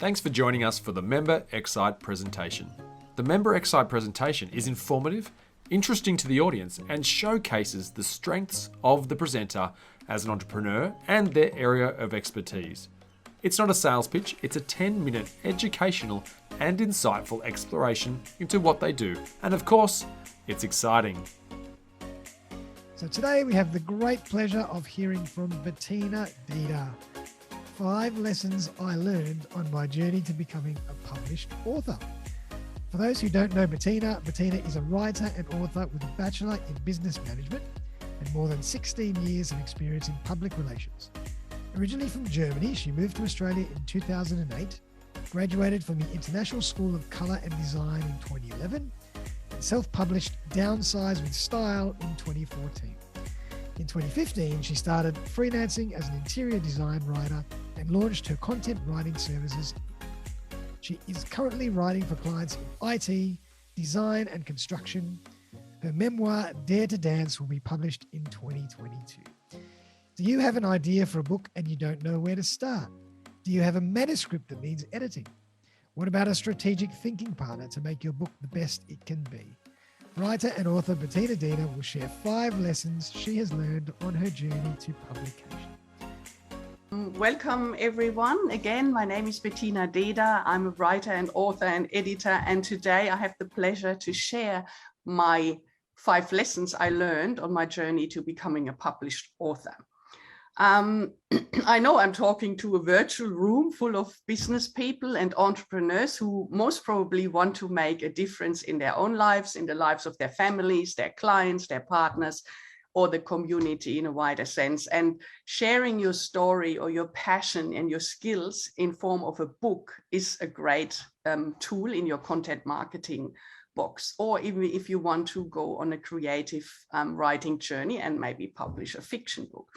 Thanks for joining us for the Member xCite presentation. The Member xCite presentation is informative, interesting to the audience, and showcases the strengths of the presenter as an entrepreneur and their area of expertise. It's not a sales pitch, it's a 10-minute educational and insightful exploration into what they do. And of course, it's exciting. So today we have the great pleasure of hearing from Bettina Deda. 5 lessons I learned on my journey to becoming a published author. For those who don't know Bettina is a writer and author with a Bachelor in Business Management and more than 16 years of experience in public relations. Originally from Germany, she moved to Australia in 2008, graduated from the International School of Colour and Design in 2011, and self-published Downsize with Style in 2014. In 2015, she started freelancing as an interior design writer and launched her content writing services. She is currently writing for clients in IT, design and construction. Her memoir, Dare to Dance, will be published in 2022. Do you have an idea for a book and you don't know where to start? Do you have a manuscript that needs editing? What about a strategic thinking partner to make your book the best it can be? Writer and author Bettina Deda will share 5 lessons she has learned on her journey to publication. Welcome everyone. Again, my name is Bettina Deda. I'm a writer and author and editor, and today I have the pleasure to share my 5 lessons I learned on my journey to becoming a published author. I know I'm talking to a virtual room full of business people and entrepreneurs who most probably want to make a difference in their own lives, in the lives of their families, their clients, their partners, or the community in a wider sense. And sharing your story or your passion and your skills in form of a book is a great tool in your content marketing box, or even if you want to go on a creative writing journey and maybe publish a fiction book.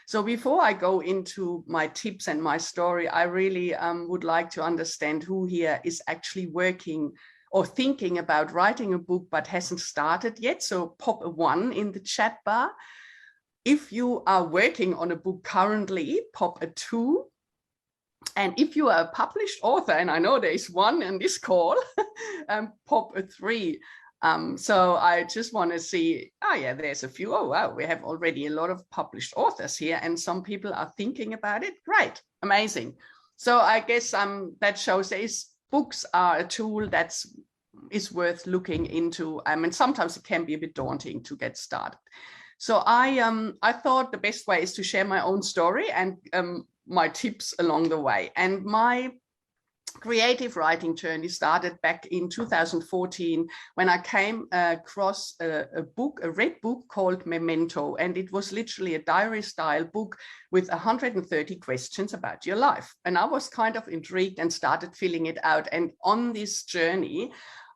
So before I go into my tips and my story, I really would like to understand who here is actually working or thinking about writing a book but hasn't started yet. So pop a 1 in the chat bar. If you are working on a book currently, pop a 2. And if you are a published author, and I know there is 1 in this call, pop a 3. So I just want to see, there's a few. Oh, wow, we have already a lot of published authors here, and some people are thinking about it. Great, amazing. So I guess that shows books are a tool that is worth looking into. And sometimes it can be a bit daunting to get started. So I thought the best way is to share my own story and my tips along the way. And my creative writing journey started back in 2014 when I came across a red book called Memento, and it was literally a diary style book with 130 questions about your life. And I was kind of intrigued and started filling it out. And on this journey,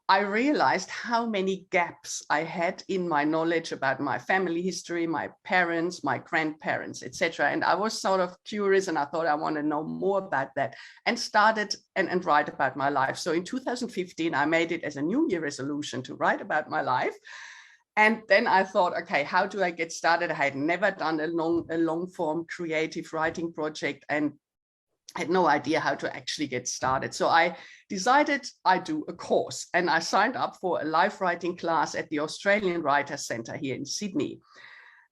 I realized how many gaps I had in my knowledge about my family history, my parents, my grandparents, etc. And I was sort of curious, and I thought I want to know more about that, and started and write about my life. So in 2015, I made it as a New Year resolution to write about my life. And then I thought, okay, how do I get started? I had never done a long form creative writing project and had no idea how to actually get started. So I decided I'd do a course, and I signed up for a live writing class at the Australian Writers Centre here in Sydney.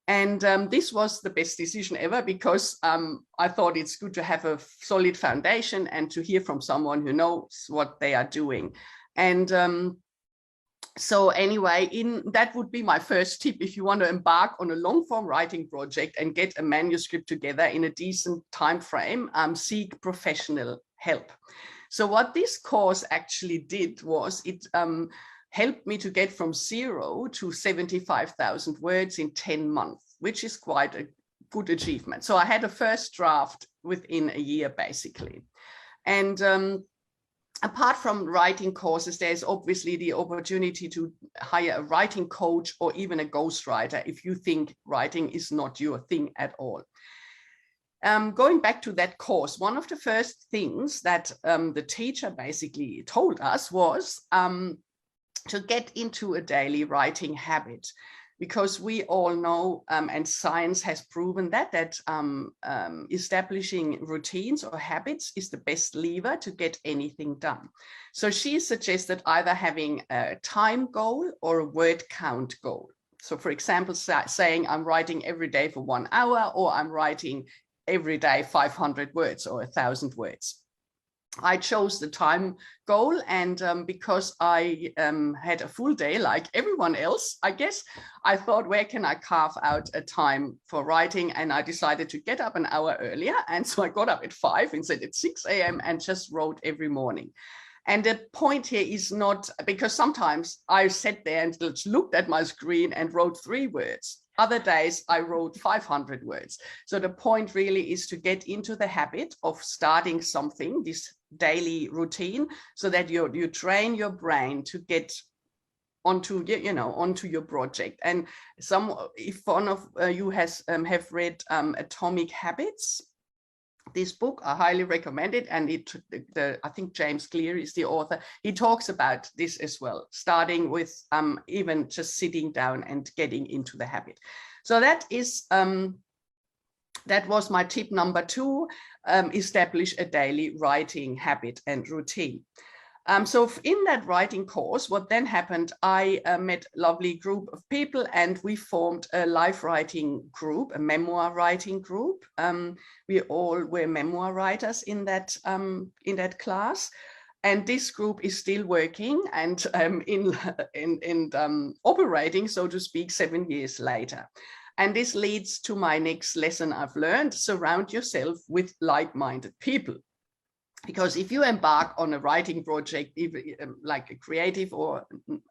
And this was the best decision ever, because I thought it's good to have a solid foundation and to hear from someone who knows what they are doing. And so anyway, that would be my first tip. If you want to embark on a long form writing project and get a manuscript together in a decent time frame, seek professional help. So what this course actually did was it helped me to get from 0 to 75,000 words in 10 months, which is quite a good achievement. So I had a first draft within a year, basically. And apart from writing courses, there's obviously the opportunity to hire a writing coach or even a ghostwriter if you think writing is not your thing at all. Going back to that course, one of the first things that the teacher basically told us was to get into a daily writing habit. because we all know, and science has proven that establishing routines or habits is the best lever to get anything done. So she suggested either having a time goal or a word count goal. So for example, saying I'm writing every day for 1 hour, or I'm writing every day 500 words or 1,000 words. I chose the time goal, and because I had a full day like everyone else, I guess, I thought, where can I carve out a time for writing? And I decided to get up an hour earlier. And so I got up at 5 instead at 6 a.m. and just wrote every morning. And the point here is not, because sometimes I sat there and just looked at my screen and wrote 3 words. Other days I wrote 500 words. So the point really is to get into the habit of starting something, this daily routine, so that you train your brain to get onto, onto your project. And if one of you have read Atomic Habits, this book, I highly recommend it. And I think James Clear is the author. He talks about this as well, starting with even just sitting down and getting into the habit. So that was my tip number 2, establish a daily writing habit and routine. So in that writing course, what then happened, I met a lovely group of people, and we formed a life writing group, a memoir writing group. We all were memoir writers in that class. And this group is still working and operating, so to speak, 7 years later. And this leads to my next lesson I've learned: surround yourself with like-minded people. Because if you embark on a writing project, like a creative or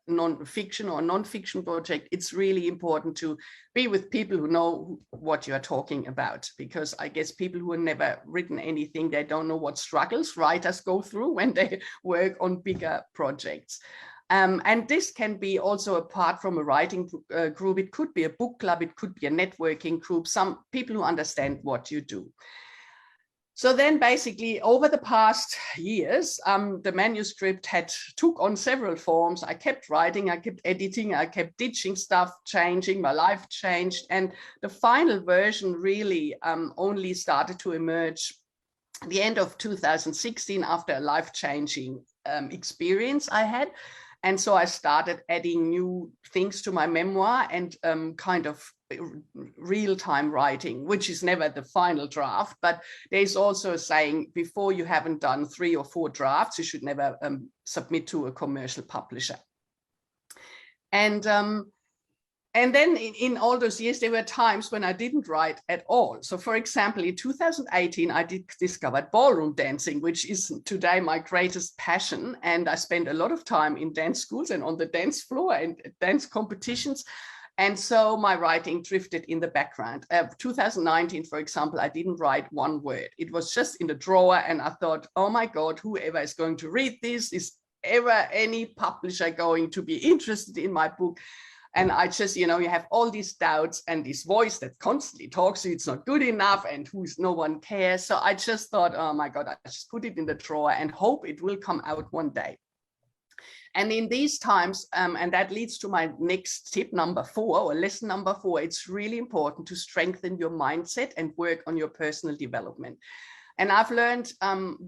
non-fiction or non-fiction project, it's really important to be with people who know what you are talking about. Because I guess people who have never written anything, they don't know what struggles writers go through when they work on bigger projects. And this can be also apart from a writing group. It could be a book club, it could be a networking group, some people who understand what you do. So then basically over the past years, the manuscript took on several forms. I kept writing, I kept editing, I kept ditching stuff, changing, my life changed. And the final version really only started to emerge at the end of 2016 after a life-changing experience I had. And so I started adding new things to my memoir and kind of real-time writing, which is never the final draft, but there's also a saying, before you haven't done 3 or 4 drafts, you should never submit to a commercial publisher. And then in all those years, there were times when I didn't write at all. So for example, in 2018, I discovered ballroom dancing, which is today my greatest passion. And I spent a lot of time in dance schools and on the dance floor and dance competitions. And so my writing drifted in the background. 2019, for example, I didn't write 1 word. It was just in the drawer. And I thought, oh my God, whoever is going to read this, is ever any publisher going to be interested in my book? And I just, you have all these doubts and this voice that constantly talks to you, it's not good enough and no one cares. So I just thought, oh my God, I just put it in the drawer and hope it will come out one day. And in these times, and that leads to my next tip number 4, or lesson number 4, it's really important to strengthen your mindset and work on your personal development. And I've learned,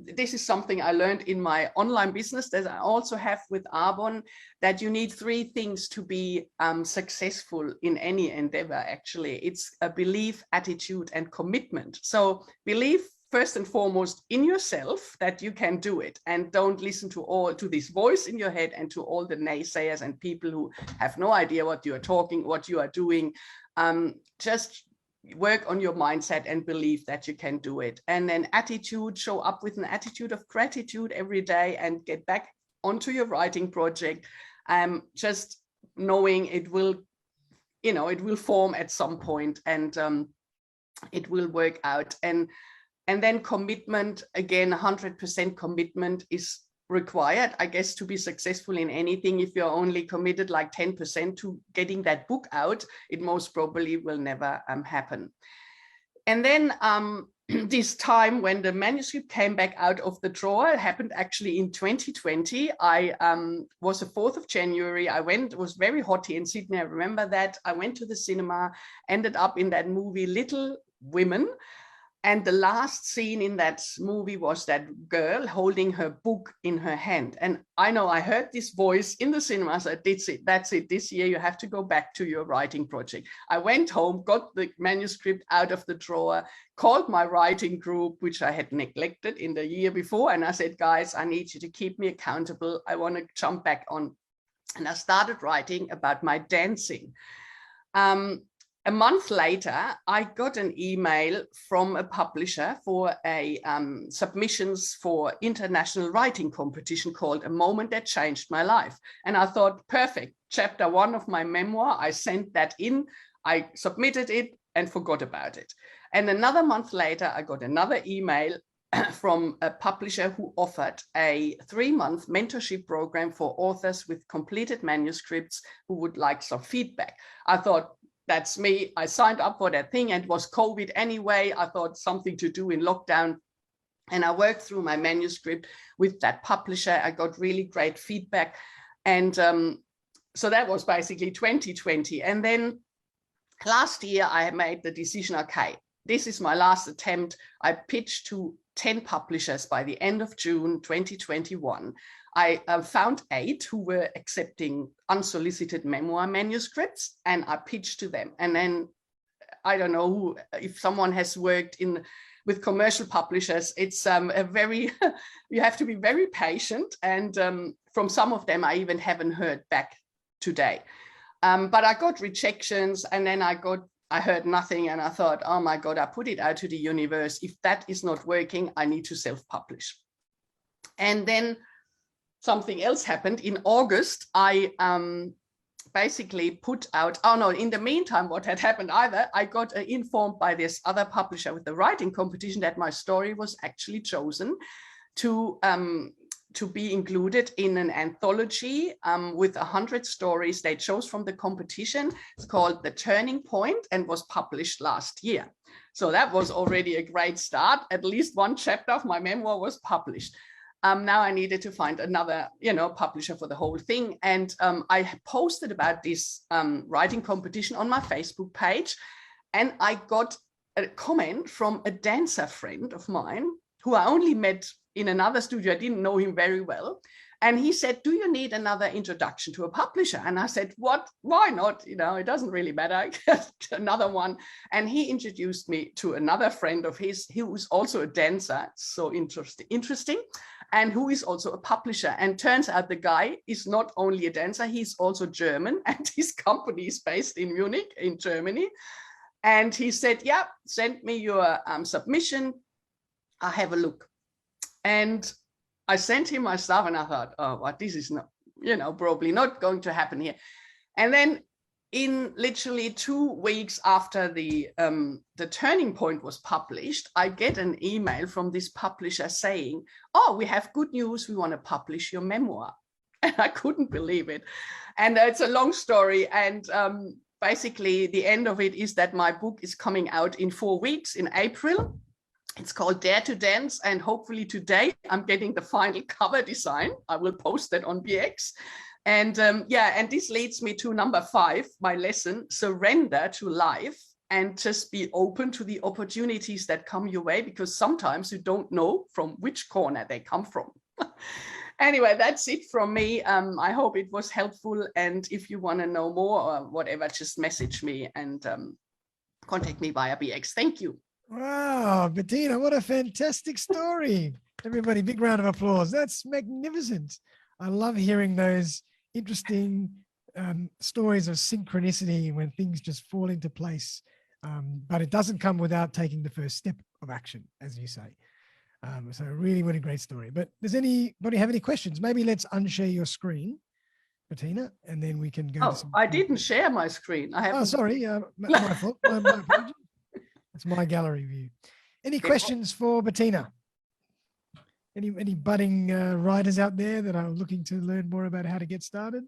this is something I learned in my online business that I also have with Arbon, that you need 3 things to be successful in any endeavor, actually. It's a belief, attitude, and commitment. So belief, first and foremost, in yourself, that you can do it, and don't listen to this voice in your head and to all the naysayers and people who have no idea what you are doing. Just work on your mindset and believe that you can do it. And then attitude, show up with an attitude of gratitude every day and get back onto your writing project. Just knowing it will form at some point, and it will work out. And then commitment, again, 100% commitment is required, I guess, to be successful in anything. If you're only committed like 10% to getting that book out, it most probably will never happen. And then this time when the manuscript came back out of the drawer, it happened actually in 2020. I was the 4th of January. It was very hot here in Sydney. I remember that. I went to the cinema, ended up in that movie, Little Women. And the last scene in that movie was that girl holding her book in her hand. And I know I heard this voice in the cinema. I said, that's it. This year you have to go back to your writing project. I went home, got the manuscript out of the drawer, called my writing group, which I had neglected in the year before. And I said, guys, I need you to keep me accountable. I want to jump back on. And I started writing about my dancing. A month later, I got an email from a publisher for a submissions for international writing competition called A Moment That Changed My Life. And I thought, perfect, chapter 1 of my memoir, I sent that in, I submitted it and forgot about it. And another month later, I got another email from a publisher who offered a 3-month mentorship program for authors with completed manuscripts who would like some feedback. I thought, that's me. I signed up for that thing, and it was COVID anyway. I thought something to do in lockdown. And I worked through my manuscript with that publisher. I got really great feedback. And so that was basically 2020. And then last year, I made the decision, okay, this is my last attempt. I pitched to 10 publishers by the end of June 2021. I found 8 who were accepting unsolicited memoir manuscripts, and I pitched to them. And then I don't know if someone has worked with commercial publishers, it's a very, you have to be very patient. And from some of them, I even haven't heard back today. But I got rejections, and then I heard nothing, and I thought, oh my God, I put it out to the universe. If that is not working, I need to self-publish. And then something else happened. In August, I basically put out, in the meantime, what had happened I got informed by this other publisher with the writing competition that my story was actually chosen to be included in an anthology with 100 stories they chose from the competition. It's called The Turning Point and was published last year. So that was already a great start. At least one chapter of my memoir was published. Now I needed to find another, publisher for the whole thing. And I posted about this writing competition on my Facebook page. And I got a comment from a dancer friend of mine who I only met in another studio. I didn't know him very well. And he said, do you need another introduction to a publisher? And I said, what? Why not? It doesn't really matter. Another one. And he introduced me to another friend of his who is also a dancer. So interesting. And who is also a publisher. And turns out the guy is not only a dancer, he's also German. And his company is based in Munich, in Germany. And he said, yeah, send me your submission. I'll have a look. And I sent him my stuff, and I thought, oh, well, this is not, probably not going to happen here. And then in literally 2 weeks after the Turning Point was published, I get an email from this publisher saying, oh, we have good news. We want to publish your memoir. And I couldn't believe it. And it's a long story. And basically the end of it is that my book is coming out in 4 weeks in April. It's called Dare to Dance, and hopefully today I'm getting the final cover design. I will post that on BX. And and this leads me to number 5, my lesson: surrender to life and just be open to the opportunities that come your way, because sometimes you don't know from which corner they come from. Anyway, that's it from me. I hope it was helpful. And if you want to know more or whatever, just message me and contact me via BX. Thank you. Wow, Bettina, what a fantastic story. Everybody, big round of applause. That's magnificent. I love hearing those interesting stories of synchronicity when things just fall into place. But it doesn't come without taking the first step of action, as you say. So really, what a great story. But does anybody have any questions? Maybe let's unshare your screen, Bettina, and then we can go. Oh, I didn't share my screen. I have. Oh, sorry. My fault. My apologies. That's my gallery view. Any questions for Bettina? Any budding writers out there that are looking to learn more about how to get started?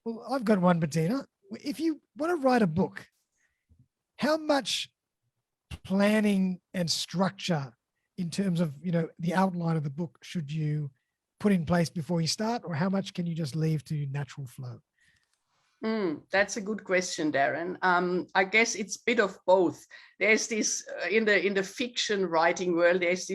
Well, I've got one, Bettina. If you want to write a book, how much planning and structure in terms of, the outline of the book should you put in place before you start, or how much can you just leave to natural flow? That's a good question, Darren. I guess it's a bit of both. There's this in the fiction writing world. There's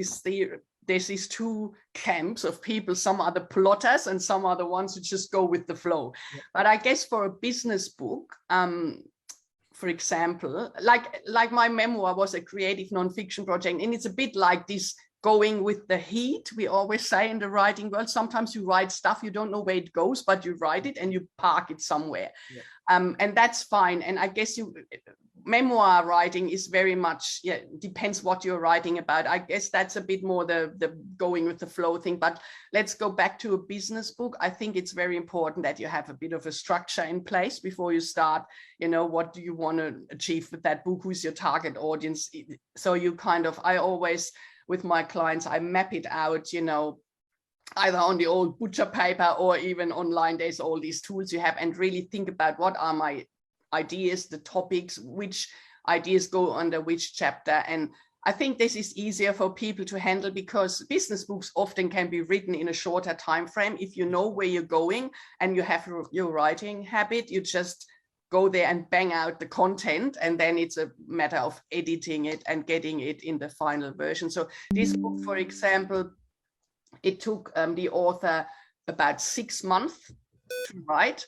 these two camps of people. Some are the plotters, and some are the ones who just go with the flow. Yeah. But I guess for a business book, for example, like my memoir was a creative nonfiction project, and it's a bit like this. Going with the heat, we always say in the writing world. Sometimes you write stuff, you don't know where it goes, but you write it and you park it somewhere. Yeah. And that's fine. And I guess memoir writing is very much, depends what you're writing about. I guess that's a bit more the going with the flow thing. But let's go back to a business book. I think it's very important that you have a bit of a structure in place before you start. What do you want to achieve with that book? Who's your target audience? So you I always, with my clients, I map it out, either on the old butcher paper or even online. There's all these tools you have, and really think about what are my ideas, the topics, which ideas go under which chapter. And I think this is easier for people to handle because business books often can be written in a shorter time frame. If you know where you're going and you have your writing habit, you just go there and bang out the content, and then it's a matter of editing it and getting it in the final version. So this book, for example, it took the author about 6 months to write.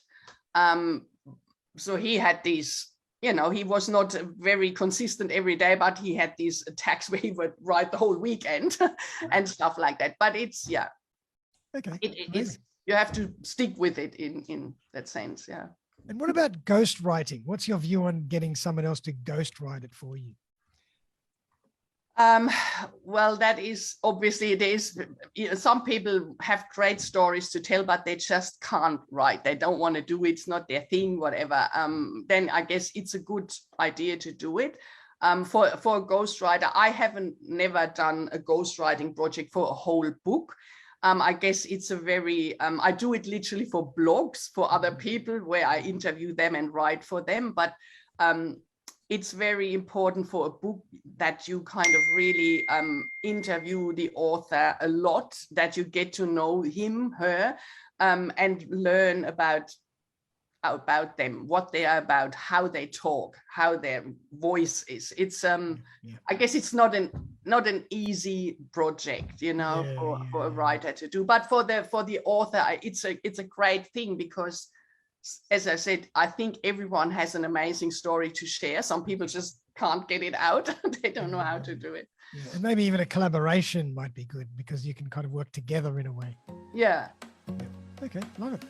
So he had these, he was not very consistent every day, but he had these attacks where he would write the whole weekend and stuff like that. But it's, okay, it is, you have to stick with it in that sense, yeah. And what about ghost writing? What's your view on getting someone else to ghost write it for you? Well, that is obviously, some people have great stories to tell, but they just can't write. They don't want to do it. It's not their thing, whatever. Then I guess it's a good idea to do it. For a ghostwriter, I haven't never done a ghostwriting project for a whole book. I guess it's a very, I do it literally for blogs for other people where I interview them and write for them. But it's very important for a book that you really interview the author a lot, that you get to know him, her, and learn about them, what they are about, how they talk, how their voice is. It's I guess it's not an easy project, for a writer to do, but for the author, it's a great thing because, as I said, I think everyone has an amazing story to share. Some people just can't get it out. They don't know how to do it. Yeah. And maybe even a collaboration might be good because you can kind of work together in a way. Yeah. Okay, love it.